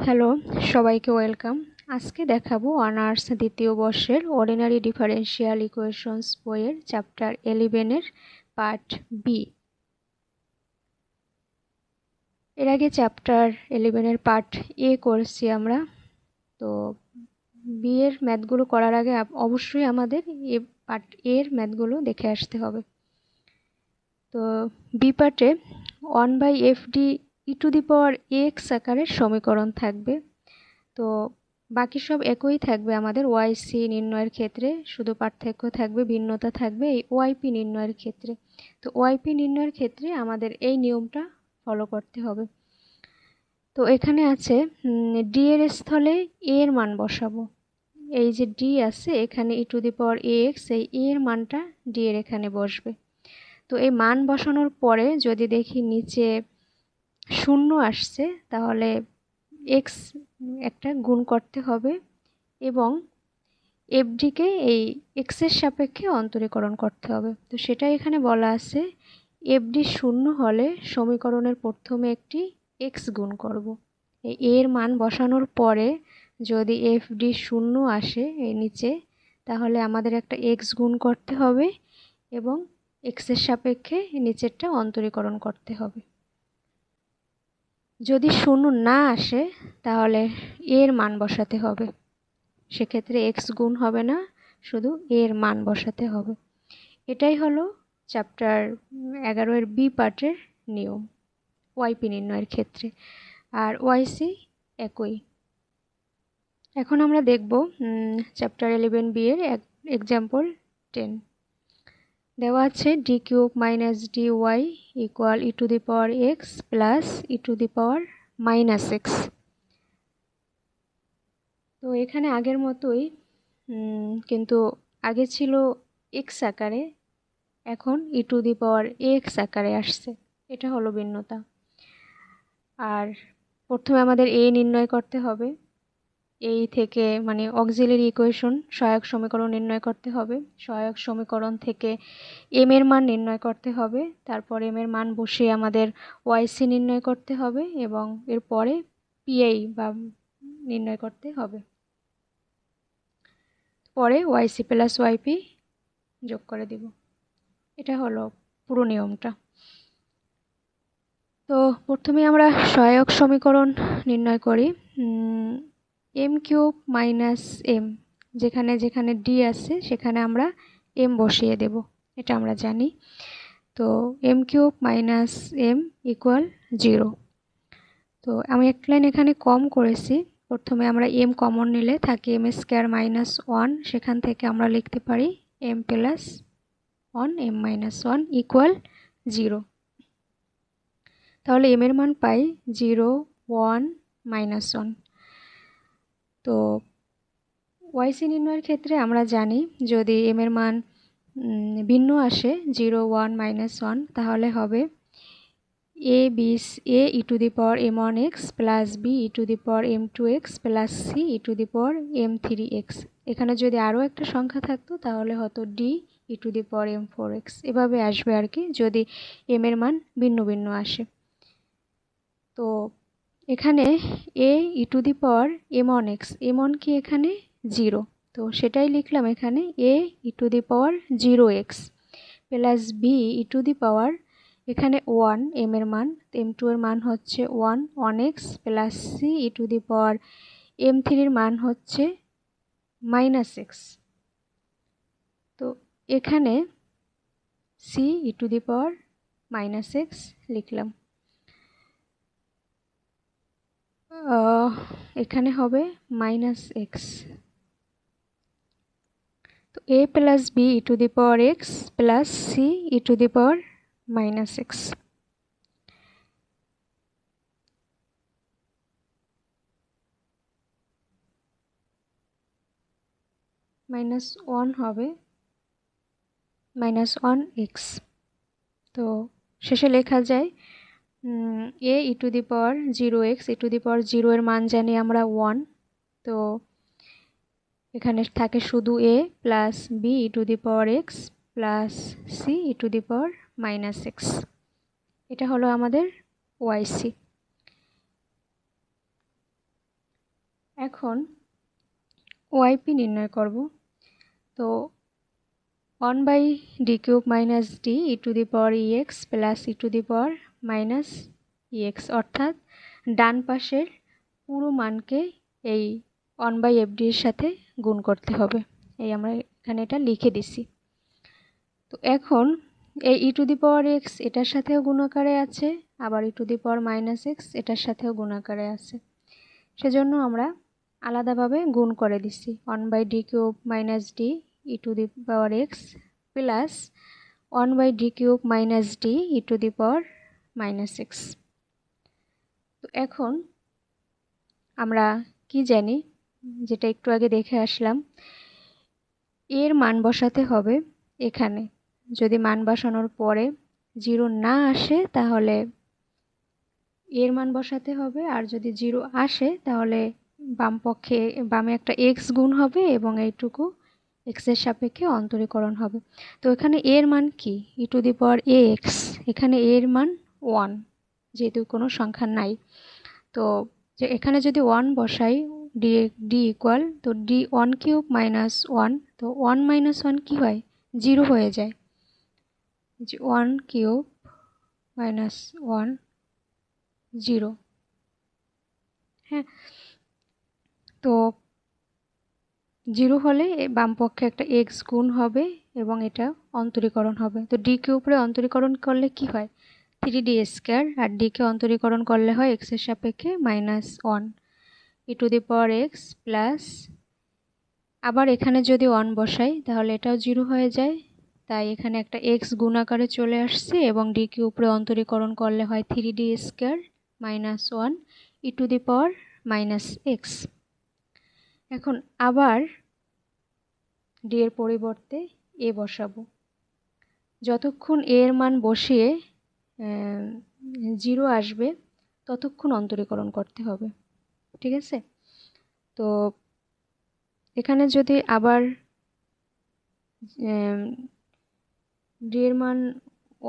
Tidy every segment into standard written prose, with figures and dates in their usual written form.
Hello, সবাইকে welcome. আজকে দেখাবো অনার্স দ্বিতীয় বর্ষের অর্ডিনারি ডিফারেনশিয়াল ইকুয়েশনস বইয়ের চ্যাপ্টার 11 পার্ট বি। এর আগে চ্যাপ্টার 11 পার্ট এ করেছি আমরা। তো বি এর ম্যাথগুলো করার আগে অবশ্যই আমাদের পার্ট এর ম্যাথগুলো দেখে আসতে হবে। তো বি পার্টে 1/fd e⁴x আকারের সমীকরণ থাকবে। তো বাকি সব একই থাকবে আমাদের ওয়াইসি নির্ণয়ের ক্ষেত্রে, শুধু পার্থক্য থাকবে, ভিন্নতা থাকবে এই ওয়াইপি নির্ণয়ের ক্ষেত্রে। তো ওয়াইপি নির্ণয়ের ক্ষেত্রে আমাদের এই নিয়মটা ফলো করতে হবে। তো এখানে আছে ডি এর স্থলে এ এর মান বসাবো। এই যে ডি আছে এখানে e⁴x, এই এ এর মানটা ডি এর এখানে বসবে। তো এই মান বসানোর পরে যদি দেখি নিচে 0 আসছে, তাহলে এক্স একটা গুণ করতে হবে এবং এফডিকে এই এক্সের সাপেক্ষে অন্তরীকরণ করতে হবে। তো সেটা এখানে বলা আছে, এফডি 0 হলে সমীকরণের প্রথমে একটি এক্স গুণ করব। এই এর মান বসানোর পরে যদি এফডি 0 আসে এই নিচে, তাহলে আমাদের একটা এক্স গুণ করতে হবে এবং এক্সের সাপেক্ষে নিচেরটা অন্তরীকরণ করতে হবে। যদি 0 না আসে তাহলে এর মান বসাতে হবে, সেক্ষেত্রে এক্স গুণ হবে না, শুধু এর মান বসাতে হবে। এটাই হলো চ্যাপ্টার 11 বি পার্টের নিয়ম ওয়াইপি নির্ণয়ের ক্ষেত্রে। আর ওয়াইসি একই। এখন আমরা দেখব চ্যাপ্টার 11 বি এর এক্সাম্পল 10। দেওয়া আছে d³ - dy = e⁴x plus e⁻⁻x। তো এখানে আগের মতোই, কিন্তু আগে ছিল এক্স আকারে, এখন e⁴x আকারে আসছে। এটা হলো ভিন্নতা। আর প্রথমে আমাদের এ নির্ণয় করতে হবে। এই থেকে মানে অক্সিলারি ইকুয়েশন, সহায়ক সমীকরণ নির্ণয় করতে হবে। সহায়ক সমীকরণ থেকে এম এর মান নির্ণয় করতে হবে। তারপর এম এর মান বসিয়ে আমাদের ওয়াইসি নির্ণয় করতে হবে এবং এরপরে পিআই বা নির্ণয় করতে হবে। পরে ওয়াইসি প্লাস ওয়াইপি যোগ করে দিব। এটা হলো পুরো নিয়মটা। তো প্রথমে আমরা সহায়ক সমীকরণ নির্ণয় করি। m³ - m, যেখানে যেখানে ডি আছে সেখানে আমরা এম বসিয়ে দেব, এটা আমরা জানি। তো m³ - m = 0। তো আমি একটা লাইন এখানে কম করেছি। প্রথমে আমরা এম কমন নিলে থাকে m² - 1, সেখান থেকে আমরা লিখতে পারি m + 1 m - 1 = 0। তাহলে এম এর মান পাই 0 1 -1। তো ওয়াইসি নির্ণয়ের ক্ষেত্রে আমরা জানি যদি এম এর মান ভিন্ন আসে 0 1 -1, তাহলে হবে a e⁻m1x plus b e⁻m2x plus c e⁻m3x। এখানে যদি আরও একটা সংখ্যা থাকতো তাহলে হতো d e⁻m4x। এভাবে আসবে আর কি, যদি এম এর মান ভিন্ন ভিন্ন আসে। তো এখানে a e⁻m1x, m1 কি এখানে 0, তো সেটাই লিখলাম এখানে a e⁻0x plus b e⁻, এখানে 1 m এর মান, m2 এর মান হচ্ছে 1 1x প্লাস c e⁻m3 এর মান হচ্ছে -x। তো এখানে c e⁻−x লিখলাম। এখানে হবে -x। তো a plus b e⁻x plus c e⁻−x। -1 হবে -1x। তো শেষে লেখা যায় a e⁻0x, e⁻0 এর মান জানি আমরা 1। তো এখানে থাকে শুধু a plus b e⁻x plus c e⁻−x। এটা হলো আমাদের ওয়াইসি। এখন ওয়াইপি নির্ণয় করব। তো 1/d³ - d e⁻ex plus e⁻−ex, অর্থাৎ ডান পাশের পুরো মানকে এই 1/fd এর সাথে গুণ করতে হবে। এই আমরা এখানে এটা লিখে দিছি। তো এখন এই e⁻x এটার সাথেও গুণাকারে আছে, আবার e⁻−x এটার সাথেও গুণাকারে আছে। সেজন্য আমরা আলাদাভাবে গুণ করে দিছি 1/d³ - d e⁻x plus 1/d³ - d e⁻−x। তো এখন আমরা কি জানি, যেটা একটু আগে দেখে আসলাম, এর মান বসাতে হবে এখানে। যদি মান বসানোর পরে 0 না আসে তাহলে এর মান বসাতে হবে, আর যদি 0 আসে তাহলে বামে একটা x গুণ হবে এবং এইটুকু x এর সাপেক্ষে অন্তরীকরণ হবে। তো এখানে এর মান কি? e⁻ax, এখানে এর মান 1, যেহেতু কোনো সংখ্যা নাই। তো যে এখানে যদি 1 বসাই, d ইকুয়াল, তো d 1³ - 1, তো 1 - 1 কি হয়? 0 হয়ে যায়। 1³ - 1 0। হ্যাঁ, তো 0 হলে বাম পক্ষে একটা x গুণ হবে এবং এটা অন্তরীকরণ হবে। তো d কে উপরে অন্তরীকরণ করলে কি হয়? 3d², আর d কে অন্তরীকরণ করলে হয় x এর সাপেক্ষে -1 e⁻x প্লাস, আবার এখানে যদি 1 বসাই তাহলে এটাও 0 হয়ে যায়, তাই এখানে একটা x গুণ আকারে চলে আসছে এবং d কে উপরে অন্তরীকরণ করলে হয় 3d² - 1 e⁻−x। এখন আবার d এর পরিবর্তে a বসাবো। যতক্ষণ a এর মান বসিয়ে 0 আসবে ততক্ষণ অন্তরীকরণ করতে হবে, ঠিক আছে? তো এখানে যদি আবার d এর মান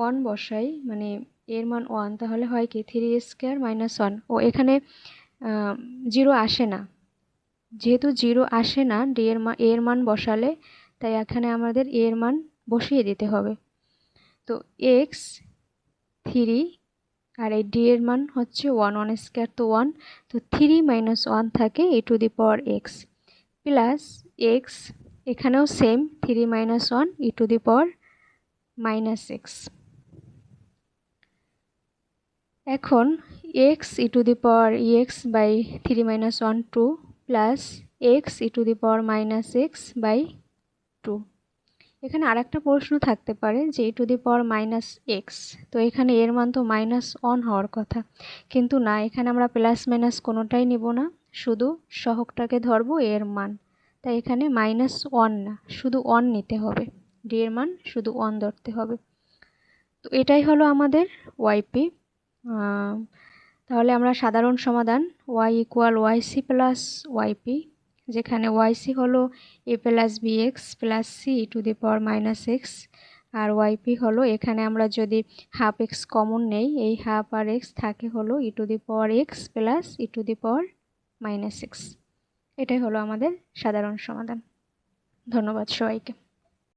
1 বসাই, মানে এর মান 1, তাহলে হয় কি 3² - 1, ও এখানে 0 আসে না। যেহেতু 0 আসে না এর মান বসালে, তাই এখানে আমাদের এর মান বসিয়ে দিতে হবে। তো x 3, আর এই d এর মান হচ্ছে 1, 1² তো 1, তো 3 - 1 থাকে e⁻x প্লাস x, এখানেও সেম 3 - 1 e⁻−x। এখন x e⁻x by 3 - 1 2 plus x e⁻−x by 2। এখানে আরেকটা প্রশ্ন থাকতে পারে যে e⁻−x, তো এখানে এর মান তো -1 হওয়ার কথা, কিন্তু না, এখানে আমরা প্লাস মাইনাস কোনোটাই নিব না, শুধু সহগটাকে ধরবো এর মান। তাই এখানে -1 না, শুধু 1 নিতে হবে, d এর মান শুধু 1 ধরতে হবে। তো এটাই হলো আমাদের ওয়াইপি। তাহলে আমরা সাধারণ সমাধান y = yc প্লাস yp, যেখানে yc হলো a plus bx plus c e⁻−x, আর yp হলো, এখানে আমরা যদি হাফ x কমন নেই, এই হাফ আর x থাকে হলো e⁻x প্লাস e⁻−x। এটাই হলো আমাদের সাধারণ সমাধান। ধন্যবাদ সবাইকে।